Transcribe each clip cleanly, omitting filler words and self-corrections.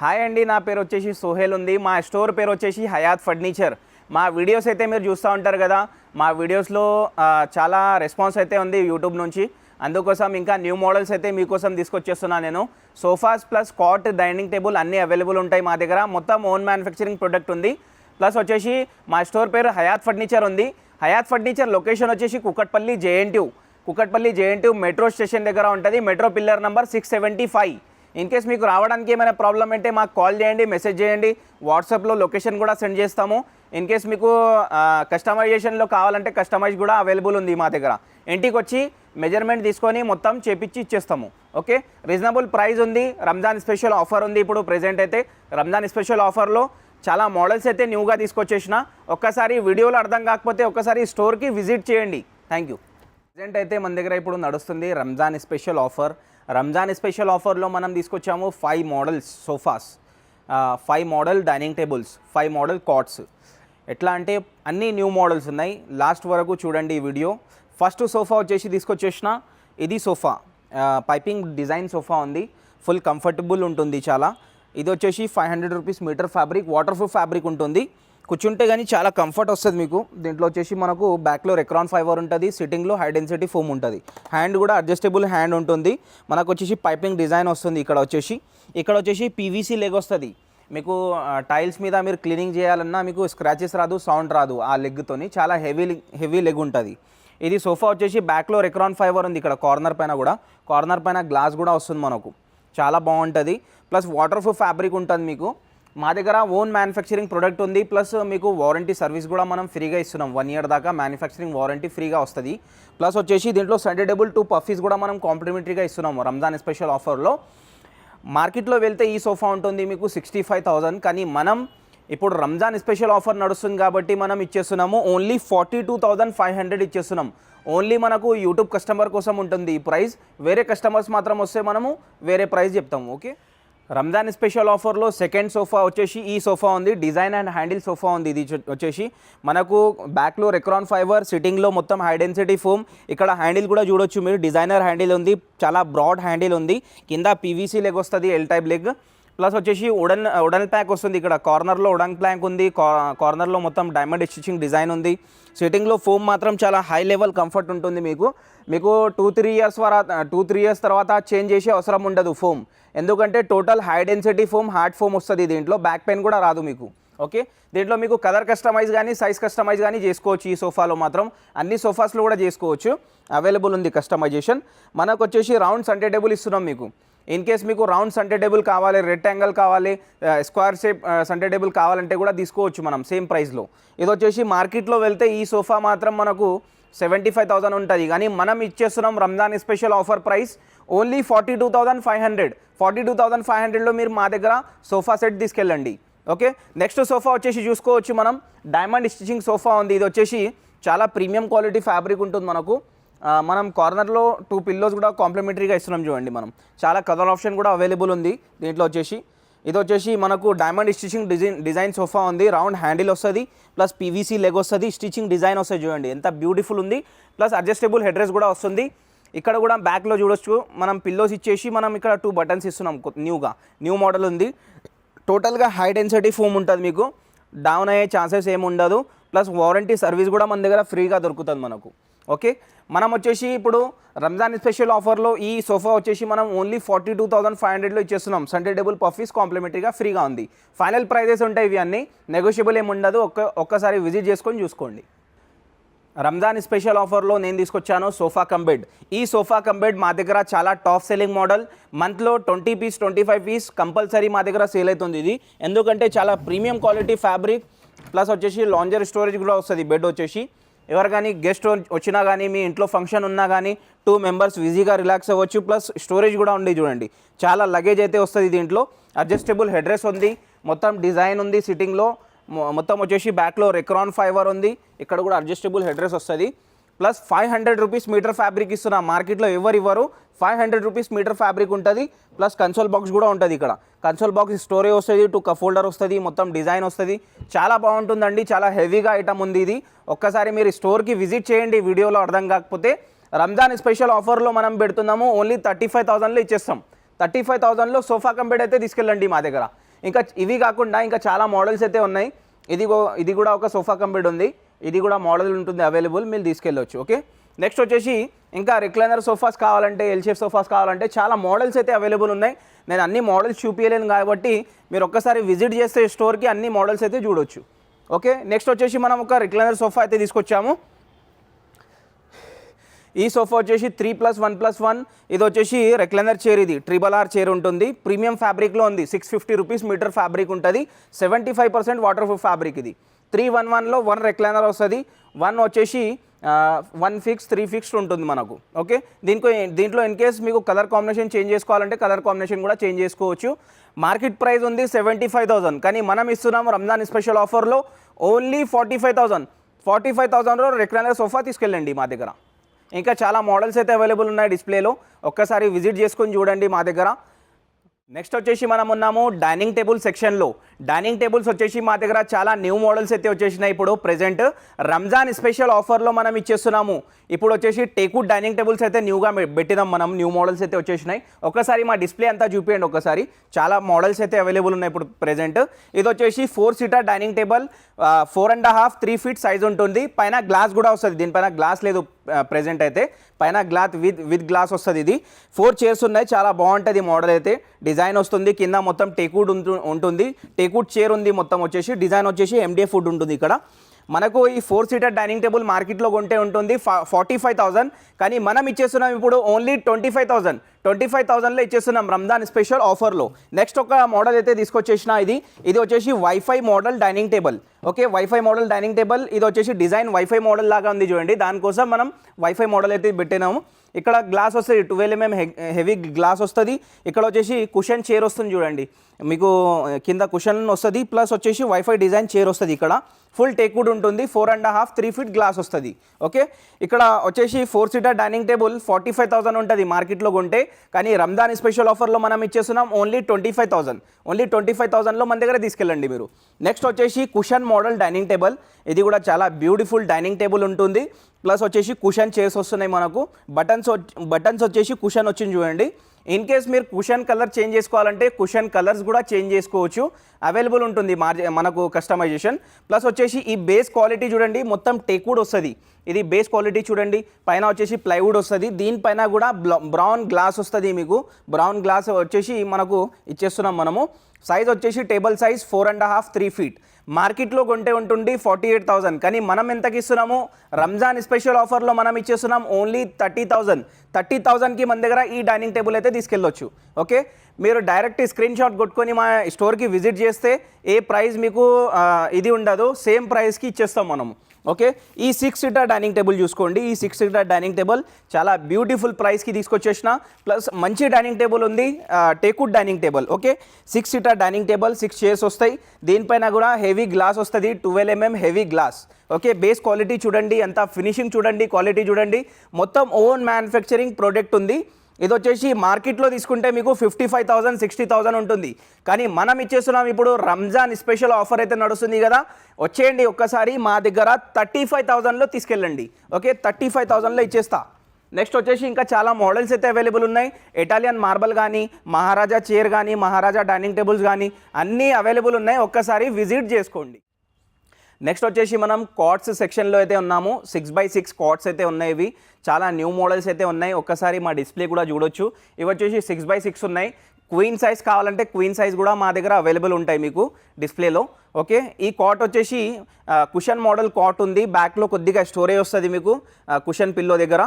Hi అండి, నా పేరు వచ్చేసి సోహెల్ ఉంది. మా స్టోర్ పేరు వచ్చేసి హయాత్ ఫర్నిచర్. మా వీడియోస్ అయితే మీరు చూస్తూ ఉంటారు కదా. మా వీడియోస్లో చాలా రెస్పాన్స్ అయితే ఉంది యూట్యూబ్ నుంచి. అందుకోసం ఇంకా న్యూ మోడల్స్ అయితే మీకోసం తీసుకొచ్చేస్తున్నాను నేను. Sofas plus cot, dining table అన్నీ అవైలబుల్ ఉంటాయి మా దగ్గర. మొత్తం ఓన్ మ్యానుఫ్యాక్చరింగ్ ప్రొడక్ట్ ఉంది. ప్లస్ వచ్చేసి మా స్టోర్ పేరు హయాత్ ఫర్నిచర్ ఉంది. హయాత్ ఫర్నిచర్ లొకేషన్ వచ్చేసి కుకట్పల్లి జేఎన్టీయూ మెట్రో స్టేషన్ దగ్గర ఉంటుంది. Metro pillar number 675. In case మీకు రావడానికి ఏమైనా ప్రాబ్లం అంటే మాకు కాల్ చేయండి, మెసేజ్ చేయండి. వాట్సాప్లో లొకేషన్ కూడా సెండ్ చేస్తాము. ఇన్ కేస్ మీకు కస్టమైజేషన్లో కావాలంటే కస్టమైజ్ కూడా అవైలబుల్ ఉంది మా దగ్గర. ఇంటికి వచ్చి మెజర్మెంట్ తీసుకొని మొత్తం చేపించి ఇచ్చేస్తాము. ఓకే, రీజనబుల్ ప్రైస్ ఉంది. రంజాన్ స్పెషల్ ఆఫర్ ఉంది ఇప్పుడు ప్రెజెంట్ అయితే. రంజాన్ స్పెషల్ ఆఫర్లో చాలా మోడల్స్ అయితే న్యూగా తీసుకొచ్చేసిన. ఒక్కసారి వీడియోలో అర్థం కాకపోతే ఒక్కసారి స్టోర్కి విజిట్ చేయండి. Thank you. ప్రెజెంట్ అయితే మన దగ్గర ఇప్పుడు నడుస్తుంది Ramzan special offer. Ramzan special ఆఫర్లో మనం తీసుకొచ్చాము 5 models sofas, 5 model dining tables, 5 model cots. ఎట్లా అంటే అన్ని న్యూ మోడల్స్ ఉన్నాయి. లాస్ట్ వరకు చూడండి ఈ వీడియో. ఫస్ట్ సోఫా వచ్చేసి తీసుకొచ్చేసిన. ఇది సోఫా పైపింగ్ డిజైన్ సోఫా ఉంది. ఫుల్ కంఫర్టబుల్ ఉంటుంది చాలా. ఇది వచ్చేసి 500 rupees meter fabric, water proof fabric ఉంటుంది. కూర్చుంటే కానీ చాలా కంఫర్ట్ వస్తుంది మీకు. దీంట్లో వచ్చేసి మనకు బ్యాక్లో రెక్రాన్ ఫైబర్ ఉంటుంది, సిట్టింగ్లో హై డెన్సిటీ ఫోమ్ ఉంటుంది. హ్యాండ్ కూడా అడ్జస్టబుల్ హ్యాండ్ ఉంటుంది. మనకు వచ్చేసి పైపింగ్ డిజైన్ వస్తుంది. ఇక్కడ వచ్చేసి పీవీసీ లెగ్ వస్తుంది. మీకు టైల్స్ మీద మీరు క్లీనింగ్ చేయాలన్నా మీకు స్క్రాచెస్ రాదు, సౌండ్ రాదు. ఆ లెగ్తోని చాలా హెవీ లెగ్ ఉంటుంది. ఇది సోఫా వచ్చేసి బ్యాక్లో రెక్రాన్ ఫైబర్ ఉంది. ఇక్కడ కార్నర్ పైన గ్లాస్ కూడా వస్తుంది మనకు. చాలా బాగుంటుంది. ప్లస్ వాటర్ ప్రూఫ్ ఫ్యాబ్రిక్ ఉంటుంది మీకు. మా దగ్గర ఓన్ మ్యానుఫ్యాక్చరింగ్ ప్రొడక్ట్ ఉంది. ప్లస్ మీకు వారంటీ సర్వీస్ కూడా మనం ఫ్రీగా ఇస్తున్నాం. 1 ఇయర్ దాకా మ్యానుఫ్యాక్చరింగ్ వారంటీ ఫ్రీగా వస్తుంది. ప్లస్ వచ్చేసి దీంట్లో సండే టేబుల్ 2 పఫీస్ కూడా మనం కాంప్లిమెంటరీగా ఇస్తున్నాము రంజాన్ స్పెషల్ ఆఫర్లో. మార్కెట్లో వెళ్తే ఈ సోఫా ఉంటుంది మీకు 65,000. కానీ మనం ఇప్పుడు రంజాన్ స్పెషల్ ఆఫర్ నడుస్తుంది కాబట్టి మనం ఇచ్చేస్తున్నాము ఓన్లీ 42,500 ఇచ్చేస్తున్నాం. ఓన్లీ మనకు యూట్యూబ్ కస్టమర్ కోసం ఉంటుంది ఈ ప్రైస్. వేరే కస్టమర్స్ మాత్రం వస్తే మనము వేరే ప్రైస్ చెప్తాము. ఓకే, రంజాన్ స్పెషల్ ఆఫర్లో సెకండ్ సోఫా వచ్చేసి ఈ సోఫా ఉంది. డిజైన్ అండ్ హ్యాండిల్ సోఫా ఉంది. ఇది వచ్చేసి మనకు బ్యాక్లో రెక్రాన్ ఫైబర్, సిట్టింగ్లో మొత్తం హై డెన్సిటీ ఫోమ్. ఇక్కడ హ్యాండిల్ కూడా చూడొచ్చు మీరు, డిజైనర్ హ్యాండిల్ ఉంది. చాలా బ్రాడ్ హ్యాండిల్ ఉంది. కింద పీవీసీ లెగ్ వస్తుంది, ఎల్ టైప్ లెగ్. ప్లస్ వచ్చేసి ఉడన్ ప్లాంక్ వస్తుంది. ఇక్కడ కార్నర్లో ఉడన్ ప్లాంక్ ఉంది. కార్నర్లో మొత్తం డైమండ్ స్టిచింగ్ డిజైన్ ఉంది. సిట్టింగ్లో ఫోమ్ మాత్రం చాలా హై లెవెల్ కంఫర్ట్ ఉంటుంది మీకు. 2-3 ఇయర్స్ తర్వాత చేంజ్ చేసే అవసరం ఉండదు ఫోమ్. ఎందుకంటే total high density foam, hard foam వస్తుంది. దీంట్లో బ్యాక్ పెయిన్ కూడా రాదు మీకు. ఓకే, దీంట్లో మీకు కలర్ కస్టమైజ్ కానీ సైజ్ కస్టమైజ్ కానీ చేసుకోవచ్చు. ఈ సోఫాలో మాత్రం అన్ని సోఫాస్లో కూడా చేసుకోవచ్చు. అవైలబుల్ ఉంది కస్టమైజేషన్. మనకు వచ్చేసి రౌండ్ సండే టేబుల్ ఇస్తున్నాం మీకు. ఇన్ కేస్ మీకు రౌండ్ సండే టేబుల్ కావాలి, రెక్టాంగిల్ కావాలి, స్క్వేర్ షేప్ సండే టేబుల్ కావాలంటే కూడా తీసుకోవచ్చు మనం సేమ్ ప్రైస్లో. ఇది వచ్చేసి మార్కెట్లో వెళ్తే ఈ సోఫా మాత్రం మనకు 75,000 ఉంటుంది. కానీ మనం ఇచ్చేస్తున్నాం Ramzan special offer price only 42,500. 42,500లో మీరు మా దగ్గర సోఫా సెట్ తీసుకెళ్ళండి. ఓకే, నెక్స్ట్ సోఫా వచ్చేసి చూసుకోవచ్చు మనం. డైమండ్ స్టిచింగ్ సోఫా ఉంది. ఇది వచ్చేసి చాలా ప్రీమియం క్వాలిటీ ఫ్యాబ్రిక్ ఉంటుంది మనకు. మనం కార్నర్లో 2 పిల్లోస్ కూడా కాంప్లిమెంటరీగా ఇస్తున్నాం చూడండి మనం. చాలా కలర్ ఆప్షన్ కూడా అవైలబుల్ ఉంది దీంట్లో వచ్చేసి. ఇది వచ్చేసి మనకు డైమండ్ స్టిచింగ్ డిజైన్ సోఫా ఉంది. రౌండ్ హ్యాండిల్ వస్తుంది, ప్లస్ పీవీసీ లెగ్ వస్తుంది, స్టిచింగ్ డిజైన్ వస్తుంది చూడండి ఎంత బ్యూటిఫుల్ ఉంది. ప్లస్ అడ్జస్టబుల్ హెడ్ రెస్ట్ కూడా వస్తుంది. ఇక్కడ కూడా బ్యాక్లో చూడొచ్చు మనం పిల్లోస్ ఇచ్చేసి మనం ఇక్కడ 2 బటన్స్ ఇస్తున్నాం. న్యూ మోడల్ ఉంది. టోటల్గా హై డెన్సిటీ ఫోమ్ ఉంటుంది మీకు. డౌన్ అయ్యే ఛాన్సెస్ ఏమి ఉండదు. ప్లస్ వారంటీ సర్వీస్ కూడా మన దగ్గర ఫ్రీగా దొరుకుతుంది మనకు. ఓకే, మనం వచ్చేసి ఇప్పుడు రంజాన్ స్పెషల్ ఆఫర్లో ఈ సోఫా వచ్చేసి మనం ఓన్లీ 42,500లో ఇచ్చేస్తున్నాం. సండే టేబుల్ పఫీస్ కాంప్లిమెంటరీగా ఫ్రీగా ఉంది. ఫైనల్ ప్రైజెస్ ఉంటాయి ఇవి అన్నీ, నెగోషియబుల్ ఏమి ఉండదు. ఒక్కసారి విజిట్ చేసుకొని చూసుకోండి. రంజాన్ స్పెషల్ ఆఫర్లో నేను తీసుకొచ్చాను సోఫా కమ్ బెడ్. ఈ సోఫా కమ్ బెడ్ మా దగ్గర చాలా టాప్ సెల్లింగ్ మోడల్. మంత్లో 20 పీస్ 25 పీస్ కంపల్సరీ మా దగ్గర సేల్ అవుతుంది ఇది. ఎందుకంటే చాలా ప్రీమియం క్వాలిటీ ఫ్యాబ్రిక్. ప్లస్ వచ్చేసి లాంజర్ స్టోరేజ్ కూడా వస్తుంది. బెడ్ వచ్చేసి ఎవరు కానీ గెస్ట్ వచ్చినా కానీ మీ ఇంట్లో ఫంక్షన్ ఉన్నా కానీ 2 మెంబర్స్ ఈజీగా రిలాక్స్ అవ్వచ్చు. ప్లస్ స్టోరేజ్ కూడా ఉంది చూడండి. చాలా లగేజ్ అయితే వస్తుంది దీంట్లో. అడ్జస్టబుల్ హెడ్ రెస్ట్ ఉంది, మొత్తం డిజైన్ ఉంది. సిట్టింగ్లో మొత్తం వచ్చేసి బ్యాక్లో రెక్రాన్ ఫైబర్ ఉంది. ఇక్కడ కూడా అడ్జస్టబుల్ హెడ్ రెస్ట్ వస్తుంది. ప్లస్ 500 రూపీస్ మీటర్ ఫ్యాబ్రిక్ ఇస్తున్నాం. మార్కెట్లో ఇవ్వరు. 500 రూపీస్ మీటర్ ఫ్యాబ్రిక్ ఉంటుంది. ప్లస్ కన్సోల్ బాక్స్ కూడా ఉంటుంది. ఇక్కడ కన్సోల్ బాక్స్ స్టోరేజ్ వస్తుంది, 2 కప్ హోల్డర్ వస్తుంది, మొత్తం డిజైన్ వస్తుంది. చాలా బాగుంటుందండి. చాలా హెవీగా ఐటమ్ ఉంది ఇది. ఒక్కసారి మీరు స్టోర్కి విజిట్ చేయండి. వీడియోలో అర్థం కాకపోతే రంజాన్ స్పెషల్ ఆఫర్లో మనం పెడుతున్నాము. ఓన్లీ 35,000లో ఇచ్చేస్తాం. 35,000లో సోఫా కమ్ బెడ్ అయితే తీసుకెళ్ళండి మా దగ్గర. ఇంకా ఇవి కాకుండా ఇంకా చాలా మోడల్స్ అయితే ఉన్నాయి. ఇది కూడా ఒక సోఫా కమ్ బెడ్ ఉంది, ఇది కూడా మోడల్ ఉంటుంది అవైలబుల్, మీరు తీసుకెళ్ళొచ్చు. ఓకే, నెక్స్ట్ వచ్చేసి ఇంకా రిక్లైనర్ సోఫాస్ కావాలంటే, ఎల్ షేప్ సోఫాస్ కావాలంటే చాలా మోడల్స్ అయితే అవైలబుల్ ఉన్నాయి. నేను అన్ని మోడల్స్ చూపించలేను కాబట్టి మీరు ఒక్కసారి విజిట్ చేస్తే స్టోర్కి అన్ని మోడల్స్ అయితే చూడొచ్చు. ఓకే, నెక్స్ట్ వచ్చేసి మనం ఒక రిక్లైనర్ సోఫా అయితే తీసుకొచ్చాము. ఈ సోఫా వచ్చేసి 3+1+1. ఇది వచ్చేసి రెక్లైనర్ చైర్, ఇది RRR చైర్ ఉంటుంది, ప్రీమియం ఫ్యాబ్రిక్లో ఉంది. 650 రూపీస్ మీటర్ ఫ్యాబ్రిక్ ఉంటుంది, 75% వాటర్ ప్రూఫ్ ఫ్యాబ్రిక్. ఇది 311లో 1 రెక్లైనర్ వస్తుంది, 1 వచ్చేసి 1 ఫిక్స్ 3 ఫిక్స్డ్ ఉంటుంది మనకు. ఓకే, దీంట్లో ఇన్ కేస్ మీకు కలర్ కాంబినేషన్ చేంజ్ చేసుకోవాలంటే కలర్ కాంబినేషన్ కూడా చేంజ్ చేసుకోవచ్చు. మార్కెట్ ప్రైస్ ఉంది 75,000, కానీ మనం ఇస్తున్నాము రంజాన్ స్పెషల్ ఆఫర్లో ఓన్లీ 45,000. 45,000లో రెక్లైనర్ సోఫా తీసుకెళ్ళండి మా దగ్గర. ఇంకా చాలా మోడల్స్ అయితే అవైలబుల్ ఉన్నాయి డిస్ప్లేలో, ఒక్కసారి విజిట్ చేసుకొని చూడండి మా దగ్గర. నెక్స్ట్ వచ్చేసి మనం ఉన్నాము డైనింగ్ టేబుల్ సెక్షన్లో. డైనింగ్ టేబుల్స్ వచ్చేసి మా దగ్గర చాలా న్యూ మోడల్స్ అయితే వచ్చేసినాయి. ఇప్పుడు ప్రెజెంట్ రంజాన్ స్పెషల్ ఆఫర్లో మనం ఇచ్చేస్తున్నాము. ఇప్పుడు వచ్చేసి టేకుడ్ డైనింగ్ టేబుల్స్ అయితే న్యూగా పెట్టినాం మనం, న్యూ మోడల్స్ అయితే వచ్చేసినాయి. ఒకసారి మా డిస్ప్లే అంతా చూపించండి ఒకసారి, చాలా మోడల్స్ అయితే అవైలబుల్ ఉన్నాయి ఇప్పుడు ప్రెజెంట్. ఇది వచ్చేసి 4 seater dining table, 4.5 3 feet size ఉంటుంది, పైన గ్లాస్ కూడా వస్తుంది. దీనిపైన గ్లాస్ లేదు ప్రెజెంట్ అయితే, పైన గ్లాస్ విత్ గ్లాస్ వస్తుంది. ఇది 4 చైర్స్ ఉన్నాయి, చాలా బాగుంటుంది మోడల్ అయితే. డిజైన్ వస్తుంది, కింద మొత్తం టేకుడ్ ఉంటుంది, టేకుడ్ చైర్ ఉంది మొత్తం వచ్చేసి. డిజైన్ వచ్చేసి MDF వుడ్ ఉంటుంది ఇక్కడ. మనకు ఈ 4 సీటర్ డైనింగ్ టేబుల్ మార్కెట్లో కొంటే ఉంటుంది 45,000, కానీ మనం ఇచ్చేస్తున్నాం ఇప్పుడు ఓన్లీ 25,000. 25,000లో ఇచ్చేస్తున్నాం రంజాన్ స్పెషల్ ఆఫర్లో. నెక్స్ట్ ఒక మోడల్ అయితే తీసుకొచ్చేసిన, ఇది వచ్చేసి wifi model dining table. Okay, wifi model dining table, ఇది వచ్చేసి డిజైన్ వైఫై మోడల్ లాగా ఉంది చూడండి, దానికోసం మనం వైఫై మోడల్ అయితే పెట్టినాము. ఇక్కడ గ్లాస్ వస్తుంది, 12 mm హెవీ గ్లాస్ వస్తుంది. ఇక్కడ వచ్చేసి కుషన్ చైర్ వస్తుంది చూడండి, మీకు కింద కుషన్ వస్తుంది, ప్లస్ వచ్చేసి వైఫై డిజైన్ చైర్ వస్తుంది. ఇక్కడ ఫుల్ టేక్వుడ్ ఉంటుంది, 4.5 3 ఫీట్ గ్లాస్ వస్తుంది. ఓకే, ఇక్కడ వచ్చేసి 4 సీటర్ డైనింగ్ టేబుల్ 45,000 ఉంటుంది మార్కెట్లో కొంటే, కానీ రంజాన్ స్పెషల్ ఆఫర్లో మనం ఇచ్చేస్తున్నాం ఓన్లీ 25,000. ఓన్లీ 25,000లో మన దగ్గర తీసుకెళ్ళండి మీరు. నెక్స్ట్ వచ్చేసి కుషన్ మోడల్ డైనింగ్ టేబుల్, ఇది కూడా చాలా బ్యూటిఫుల్ డైనింగ్ టేబుల్ ఉంటుంది, ప్లస్ వచ్చేసి కుషన్ చైర్స్ వస్తున్నాయి మనకు. బటన్స్ వచ్చేసి కుషన్ వచ్చింది చూడండి. ఇన్ కేస్ మీరు కుషన్ కలర్ చేంజ్ చేసుకోవాలంటే కుషన్ కలర్స్ కూడా చేంజ్ చేసుకోవచ్చు, అవైలబుల్ ఉంటుంది మనకు కస్టమైజేషన్. ప్లస్ వచ్చేసి ఈ బేస్ క్వాలిటీ చూడండి, మొత్తం టేక్వుడ్ వస్తుంది. ఇది బేస్ క్వాలిటీ చూడండి, పైన వచ్చేసి ప్లైవుడ్ వస్తుంది, దీనిపైన కూడా బ్రౌన్ గ్లాస్ వస్తుంది. మీకు బ్రౌన్ గ్లాస్ వచ్చేసి మనకు ఇచ్చేస్తున్నాం మనము. సైజ్ వచ్చేసి టేబుల్ సైజ్ 4.5 3 ఫీట్. మార్కెట్లో కొంటే ఉంటుంది 48,000, కానీ మనం ఎంతకి ఇస్తున్నాము రంజాన్ స్పెషల్ ఆఫర్లో మనం ఇచ్చేస్తున్నాం ఓన్లీ 30,000. 30,000కి మన దగ్గర ఈ డైనింగ్ టేబుల్ అయితే తీసుకెళ్ళొచ్చు. ఓకే, మీరు డైరెక్ట్ స్క్రీన్ షాట్ కొట్టుకొని మా స్టోర్కి విజిట్ చేస్తే ఏ ప్రైస్ మీకు ఇది ఉండదు, సేమ్ ప్రైస్కి ఇచ్చేస్తాం మనము. ఓకే, ఈ 6 సీటర్ డైనింగ్ టేబుల్ చూసుకోండి, ఈ 6 సీటర్ డైనింగ్ టేబుల్ చాలా బ్యూటిఫుల్ ప్రైస్కి తీసుకొచ్చేసిన, ప్లస్ మంచి డైనింగ్ టేబుల్ ఉంది, teakwood dining table. Okay, 6 seater dining table, 6 chairs వస్తాయి, దీనిపైన కూడా హెవీ గ్లాస్ వస్తుంది, 12 mm heavy glass. Okay, base quality చూడండి, అంత ఫినిషింగ్ చూడండి, క్వాలిటీ చూడండి, మొత్తం ఓన్ మ్యానుఫ్యాక్చరింగ్ ప్రోడక్ట్ ఉంది. ఇది వచ్చేసి మార్కెట్లో తీసుకుంటే మీకు 55,000 60,000 ఉంటుంది, కానీ మనం ఇచ్చేస్తున్నాం ఇప్పుడు రంజాన్ స్పెషల్ ఆఫర్ అయితే నడుస్తుంది కదా, వచ్చేయండి ఒక్కసారి మా దగ్గర 35,000లో తీసుకెళ్ళండి. ఓకే, 35,000లో ఇచ్చేస్తా. నెక్స్ట్ వచ్చేసి ఇంకా చాలా మోడల్స్ అయితే అవైలబుల్ ఉన్నాయి. ఇటాలియన్ మార్బల్ కానీ, మహారాజా చైర్ కానీ, మహారాజా డైనింగ్ టేబుల్స్ కానీ అన్నీ అవైలబుల్ ఉన్నాయి, ఒక్కసారి విజిట్ చేసుకోండి. నెక్స్ట్ వచ్చేసి మనం కాట్స్ సెక్షన్లో అయితే ఉన్నాము. 6x6 కాట్స్ అయితే ఉన్నాయి, ఇవి చాలా న్యూ మోడల్స్ అయితే ఉన్నాయి, ఒక్కసారి మా డిస్ప్లే కూడా చూడొచ్చు. ఇవి వచ్చేసి 6x6 ఉన్నాయి. క్వీన్ సైజ్ కావాలంటే క్వీన్ సైజ్ కూడా మా దగ్గర అవైలబుల్ ఉంటాయి మీకు డిస్ప్లేలో. ఓకే, ఈ కాట్ వచ్చేసి కుషన్ మోడల్ కాట్ ఉంది, బ్యాక్లో కొద్దిగా స్టోరేజ్ వస్తుంది మీకు కుషన్ పిల్లో దగ్గర.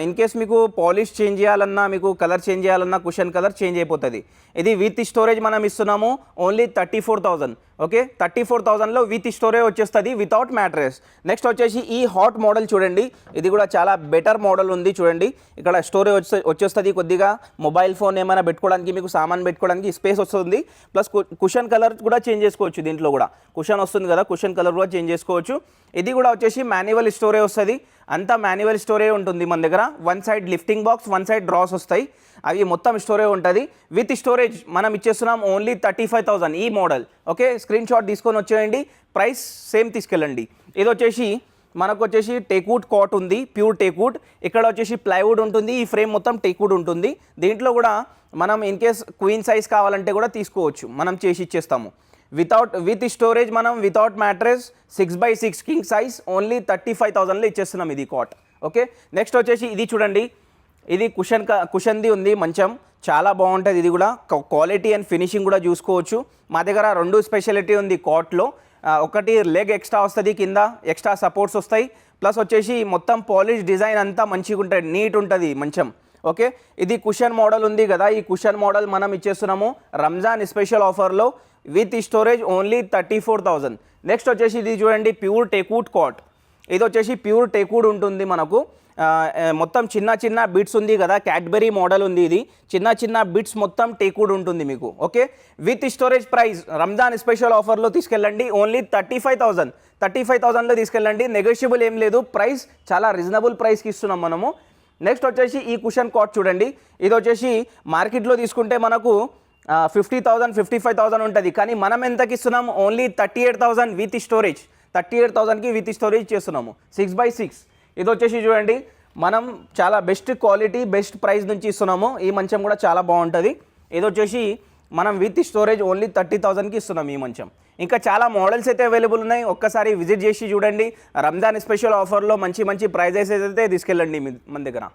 ఇన్ కేస్ మీకు పాలిష్ చేంజ్ చేయాలన్నా, మీకు కలర్ చేంజ్ చేయాలన్నా కుషన్ కలర్ చేంజ్ అయిపోతుంది. ఇది విత్ స్టోరేజ్ మనం ఇస్తున్నాము ఓన్లీ 34,000. ఓకే, 34,000లో విత్ స్టోరేజ్ వచ్చేస్తుంది, వితౌట్ మ్యాట్రెస్. నెక్స్ట్ వచ్చేసి ఈ హాట్ మోడల్ చూడండి, ఇది కూడా చాలా బెటర్ మోడల్ ఉంది చూడండి. ఇక్కడ స్టోరేజ్ వచ్చేస్తుంది, కొద్దిగా మొబైల్ ఫోన్ ఏమైనా పెట్టుకోవడానికి, మీకు సామాన్ పెట్టుకోవడానికి స్పేస్ వస్తుంది. ప్లస్ కుషన్ కలర్ కూడా చేంజ్ చేసుకోవచ్చు, దీంట్లో కూడా కుషన్ వస్తుంది కదా, కుషన్ కలర్ కూడా చేంజ్ చేసుకోవచ్చు. ఇది కూడా వచ్చేసి మాన్యువల్ స్టోరేజ్ వస్తుంది, అంతా మాన్యువల్ స్టోరేజ్ ఉంటుంది మన దగ్గర. 1 side lifting box, 1 side drawers వస్తాయి, అవి మొత్తం స్టోరేజ్ ఉంటుంది. విత్ స్టోరేజ్ మనం ఇచ్చేస్తున్నాం ఓన్లీ 35,000 ఈ మోడల్. ఓకే, స్క్రీన్ షాట్ తీసుకొని వచ్చేయండి, ప్రైస్ సేమ్ తీసుకెళ్ళండి. ఇది వచ్చేసి మనకు వచ్చేసి టేక్వుడ్ కాట్ ఉంది, ప్యూర్ టేక్వుడ్. ఇక్కడ వచ్చేసి ప్లైవుడ్ ఉంటుంది, ఈ ఫ్రేమ్ మొత్తం టేక్వుడ్ ఉంటుంది. దీంట్లో కూడా మనం ఇన్ కేస్ క్వీన్ సైజ్ కావాలంటే కూడా తీసుకోవచ్చు, మనం చేసి ఇచ్చేస్తాము. విత్ స్టోరేజ్ మనం without mattress 6x6 king size only 35,000లో ఇచ్చేస్తున్నాం ఇది కాట్. ఓకే, నెక్స్ట్ వచ్చేసి ఇది చూడండి, ఇది కుషన్ది ఉంది మంచం, చాలా బాగుంటుంది. ఇది కూడా క్వాలిటీ అండ్ ఫినిషింగ్ కూడా చూసుకోవచ్చు. మా దగ్గర 2 స్పెషాలిటీ ఉంది కాట్లో. ఒకటి లెగ్ ఎక్స్ట్రా వస్తుంది, కింద ఎక్స్ట్రా సపోర్ట్స్ వస్తాయి, ప్లస్ వచ్చేసి మొత్తం పాలిష్ డిజైన్ అంతా మంచిగా ఉంటుంది, నీట్ ఉంటుంది మంచం. ఓకే, ఇది కుషన్ మోడల్ ఉంది కదా, ఈ కుషన్ మోడల్ మనం ఇచ్చేస్తున్నాము రంజాన్ స్పెషల్ ఆఫర్లో విత్ స్టోరేజ్ ఓన్లీ 34,000. నెక్స్ట్ వచ్చేసి ఇది చూడండి, ప్యూర్ టేక్వుడ్ కాట్. ఇది వచ్చేసి ప్యూర్ టేక్వుడ్ ఉంటుంది మనకు. మొత్తం చిన్న చిన్న బిట్స్ ఉంది కదా, క్యాడ్బెరీ మోడల్ ఉంది. ఇది చిన్న చిన్న బిట్స్ మొత్తం టేక్వుడ్ ఉంటుంది మీకు. Okay, with storage price Ramzan special ఆఫర్లో తీసుకెళ్ళండి ఓన్లీ 35,000లో తీసుకెళ్ళండి. నెగోషియబుల్ ఏం లేదు, ప్రైస్ చాలా రీజనబుల్ ప్రైస్కి ఇస్తున్నాం మనము. నెక్స్ట్ వచ్చేసి ఈ కుషన్ కాట్ చూడండి, ఇది వచ్చేసి మార్కెట్లో తీసుకుంటే మనకు 50,000 55,000 ఉంటుంది, కానీ మనం ఎంతకి ఇస్తున్నాం ఓన్లీ 38,000 విత్ స్టోరేజ్. 38,000కి విత్ స్టోరేజ్ చేస్తున్నాము 6x6. ఇది వచ్చేసి చూడండి, మనం చాలా బెస్ట్ క్వాలిటీ బెస్ట్ ప్రైస్ నుంచి ఇస్తున్నాము. ఈ మంచం కూడా చాలా బాగుంటుంది. ఇది వచ్చేసి మనం విత్ స్టోరేజ్ ఓన్లీ 30,000కి ఇస్తున్నాం ఈ మంచం. ఇంకా చాలా మోడల్స్ అయితే అవైలబుల్ ఉన్నాయి, ఒక్కసారి విజిట్ చేసి చూడండి. రంజాన్ స్పెషల్ ఆఫర్లో మంచి మంచి ప్రైజెస్ అయితే తీసుకెళ్ళండి మన దగ్గర.